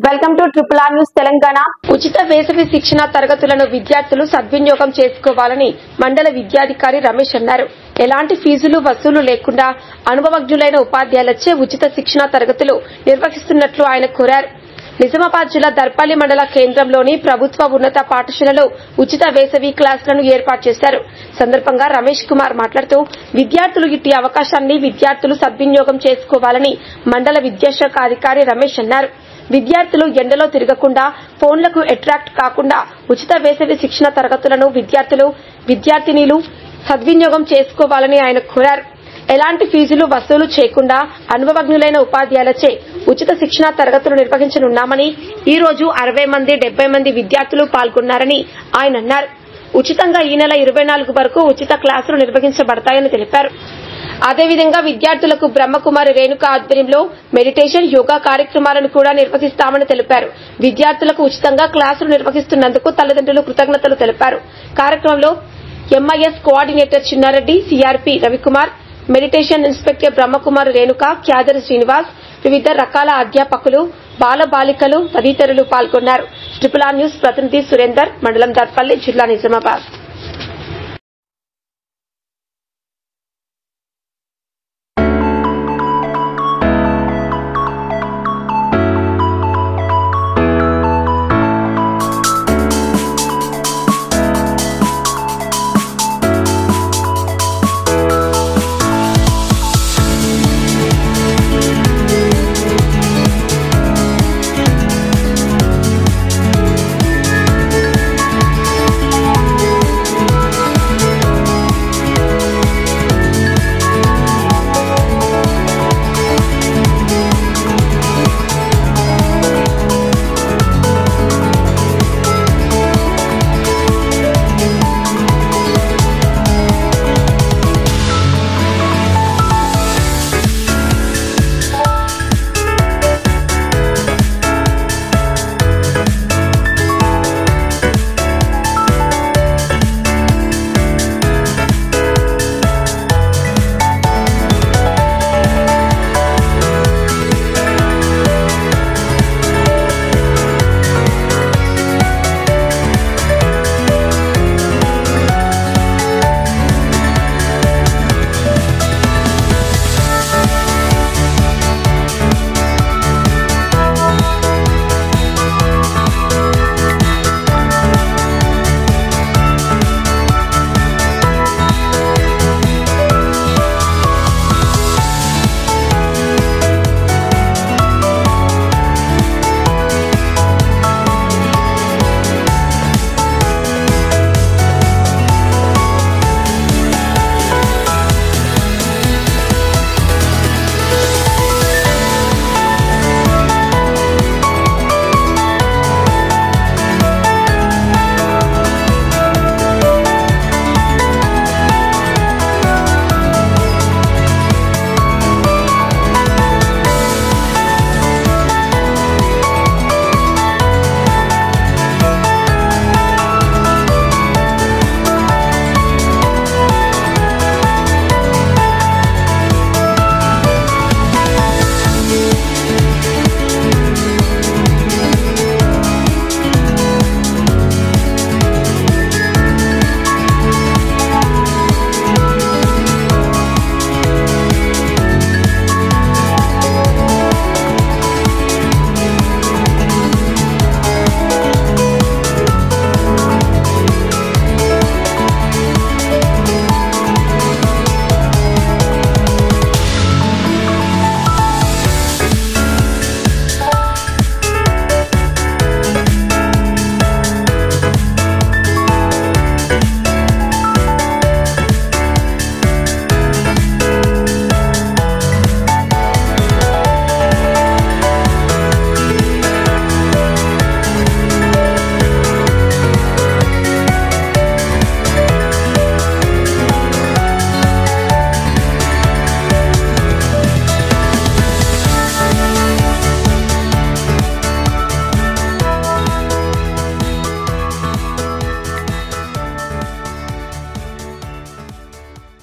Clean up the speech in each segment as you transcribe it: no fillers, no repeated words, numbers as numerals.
Welcome to triple R news Telangana. ఉచిత వేసవి శిక్షణ తరగతులను విద్యార్థులు సద్వినియోగం చేసుకోవాలని మండల విద్యాధికారి రమేష్ అన్నారు. ఎలాంటి ఫీజులు వసూలు లేకుండా అనుభవజ్ఞులైన ఉపాధ్యాయులచే ఉచిత శిక్షణ తరగతులు నిర్వహిస్తున్నట్లు ఆయన కోరారు. నిజామాబాద్ జిల్లా దర్పల్లి మండల కేంద్రంలోని ప్రభుత్వ ఉన్నత పాఠశాలలో ఉచిత వేసవి క్లాసులను ఏర్పాటు చేశారు. సందర్భంగా రమేష్ కుమార్ మాట్లాడుతూ విద్యార్థులు ఇట్టి అవకాశాన్ని విద్యార్థులు సద్వినియోగం చేసుకోవాలని మండల విద్యాశాఖ అధికారి రమేష్ అన్నారు. విద్యార్థులు ఎండలో తిరగకుండా ఫోన్లకు అట్రాక్ట్ కాకుండా ఉచిత వేసవి శిక్షణ తరగతులను విద్యార్థినీలు సద్వినియోగం చేసుకోవాలని ఆయన కోరారు. ఎలాంటి ఫీజులు వసూలు చేయకుండా అనుభవజ్ఞులైన ఉపాధ్యాయులచే ఉచిత శిక్షణ తరగతులు నిర్వహించనున్నామని, ఈ రోజు 60 మంది 70 మంది విద్యార్థులు పాల్గొన్నారని ఆయన అన్నారు. ఉచితంగా ఈ నెల 24 వరకు ఉచిత క్లాసులు నిర్వహించబడతాయని తెలిపారు. అదేవిధంగా విద్యార్థులకు బ్రహ్మకుమారి రేణుక ఆధ్వర్యంలో మెడిటేషన్, యోగా కార్యక్రమాలను కూడా నిర్వహిస్తామని తెలిపారు. విద్యార్థులకు ఉచితంగా క్లాసులు నిర్వహిస్తున్నందుకు తల్లిదండ్రులు కృతజ్ఞతలు తెలిపారు. కార్యక్రమంలో MIS coordinator Chinnareddy, CRP Ravikumar, meditation inspector Brahmakumari Renuka, Kyadar Srinivas, వివిధ రకాల అధ్యాపకులు, బాలబాలికలు తదితరులు పాల్గొన్నారు. ట్రిపుల్ ఆర్ న్యూస్ ప్రతినిధి సురేందర్, మండలం దర్పల్లి, జిల్లా నిజామాబాద్.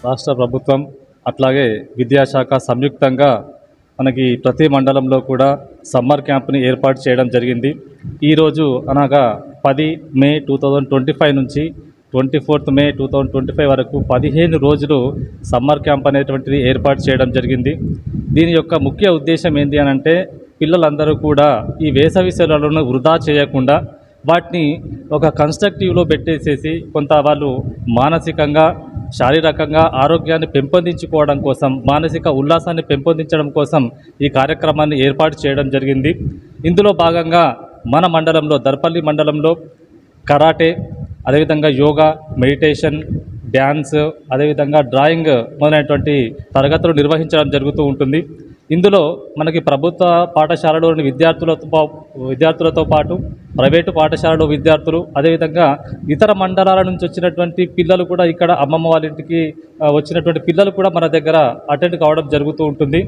రాష్ట్ర ప్రభుత్వం అట్లాగే విద్యాశాఖ సంయుక్తంగా మనకి ప్రతి మండలంలో కూడా సమ్మర్ క్యాంప్ని ఏర్పాటు చేయడం జరిగింది. ఈరోజు అనగా 10 మే 2025 నుంచి 24 మే 2025 వరకు 15 రోజులు సమ్మర్ క్యాంప్ అనేటువంటిది ఏర్పాటు చేయడం జరిగింది. దీని యొక్క ముఖ్య ఉద్దేశం ఏంటి అని అంటే, పిల్లలందరూ కూడా ఈ వేసవి సెలవులను వృధా చేయకుండా వాటిని ఒక కన్స్ట్రక్టివ్లో పెట్టేసేసి కొంత వాళ్ళు మానసికంగా, శారీరకంగా ఆరోగ్యాన్ని పెంపొందించుకోవడం కోసం, మానసిక ఉల్లాసాన్ని పెంపొందించడం కోసం ఈ కార్యక్రమాన్ని ఏర్పాటు చేయడం జరిగింది. ఇందులో భాగంగా మన మండలంలో, దర్పల్లి మండలంలో కరాటే, అదేవిధంగా యోగా, మెడిటేషన్, డ్యాన్స్, అదేవిధంగా డ్రాయింగ్ మొదలైనటువంటి తరగతులు నిర్వహించడం జరుగుతూ ఉంటుంది. ఇందులో మనకి ప్రభుత్వ పాఠశాలలోని విద్యార్థులతో పాటు ప్రైవేటు పాఠశాలలో విద్యార్థులు, అదేవిధంగా ఇతర మండలాల నుంచి వచ్చినటువంటి పిల్లలు కూడా, ఇక్కడ అమ్మమ్మ వాళ్ళ ఇంటికి వచ్చినటువంటి పిల్లలు కూడా మన దగ్గర అటెండ్ కావడం జరుగుతూ ఉంటుంది.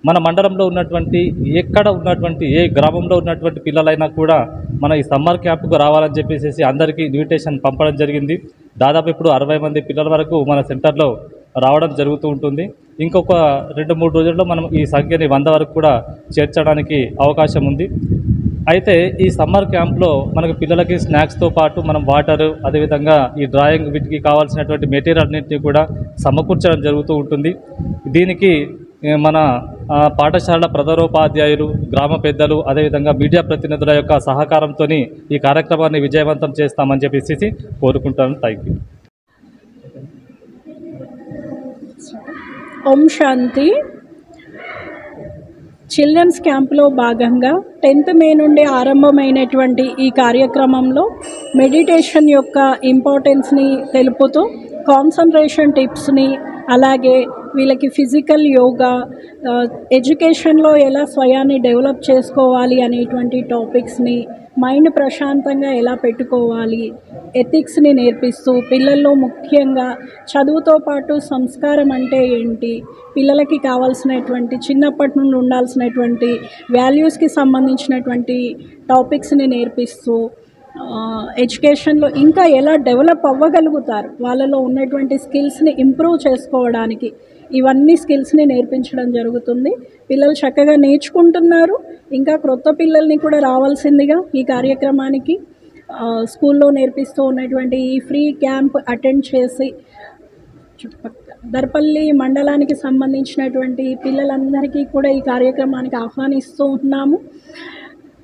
మన మండలంలో ఉన్నటువంటి, ఎక్కడ ఉన్నటువంటి, ఏ గ్రామంలో ఉన్నటువంటి పిల్లలైనా కూడా మన ఈ సమ్మర్ క్యాంపుకు రావాలని చెప్పేసి అందరికీ ఇన్విటేషన్ పంపడం జరిగింది. దాదాపు ఇప్పుడు 60 మంది పిల్లల వరకు మన సెంటర్లో రావడం జరుగుతూ ఉంటుంది. ఇంకొక 2-3 రోజుల్లో మనం ఈ సంఖ్యని 100 వరకు కూడా చేర్చడానికి అవకాశం ఉంది. అయితే ఈ సమ్మర్ క్యాంప్లో మనకు పిల్లలకి స్నాక్స్తో పాటు మనం వాటరు, అదేవిధంగా ఈ డ్రాయింగ్ వీటికి కావాల్సినటువంటి మెటీరియల్ అన్నింటినీ కూడా సమకూర్చడం జరుగుతూ ఉంటుంది. దీనికి మన పాఠశాల ప్రధానోపాధ్యాయులు, గ్రామ పెద్దలు, అదేవిధంగా మీడియా ప్రతినిధుల యొక్క సహకారంతో ఈ కార్యక్రమాన్ని విజయవంతం చేస్తామని చెప్పేసి కోరుకుంటాను. Thank you. ఓం శాంతి. చిల్డ్రన్స్ క్యాంప్లో భాగంగా 10th మే నుండి ఆరంభమైనటువంటి ఈ కార్యక్రమంలో మెడిటేషన్ యొక్క ఇంపార్టెన్స్ని తెలుపుతూ కాన్సన్ట్రేషన్ టిప్స్ని, అలాగే వీళ్ళకి ఫిజికల్ యోగా, ఎడ్యుకేషన్లో ఎలా స్వయాన్ని డెవలప్ చేసుకోవాలి అనేటువంటి టాపిక్స్ని, మైండ్ ప్రశాంతంగా ఎలా పెట్టుకోవాలి, ఎథిక్స్ని నేర్పిస్తూ పిల్లల్లో ముఖ్యంగా చదువుతో పాటు సంస్కారం అంటే ఏంటి, పిల్లలకి కావాల్సినటువంటి చిన్నప్పటి నుండి ఉండాల్సినటువంటి వాల్యూస్కి సంబంధించినటువంటి టాపిక్స్ని నేర్పిస్తూ ఎడ్యుకేషన్లో ఇంకా ఎలా డెవలప్ అవ్వగలుగుతారు, వాళ్ళలో ఉన్నటువంటి స్కిల్స్ని ఇంప్రూవ్ చేసుకోవడానికి ఇవన్నీ స్కిల్స్ని నేర్పించడం జరుగుతుంది. పిల్లలు చక్కగా నేర్చుకుంటున్నారు. ఇంకా క్రొత్త పిల్లల్ని కూడా రావాల్సిందిగా ఈ కార్యక్రమానికి స్కూల్లో నేర్పిస్తూ ఉన్నటువంటి ఈ ఫ్రీ క్యాంప్ అటెండ్ చేసి దర్పల్లి మండలానికి సంబంధించినటువంటి పిల్లలందరికీ కూడా ఈ కార్యక్రమానికి ఆహ్వానిస్తూ ఉన్నాము.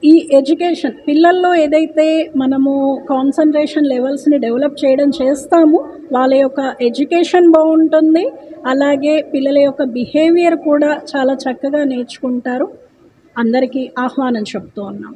ఈ ఎడ్యుకేషన్ పిల్లల్లో ఏదైతే మనము కాన్సన్ట్రేషన్ లెవెల్స్ని డెవలప్ చేయడం చేస్తామో వాళ్ళ యొక్క ఎడ్యుకేషన్ బాగుంటుంది, అలాగే పిల్లల యొక్క బిహేవియర్ కూడా చాలా చక్కగా నేర్చుకుంటారు. అందరికీ ఆహ్వానం చెప్తూ ఉన్నాం.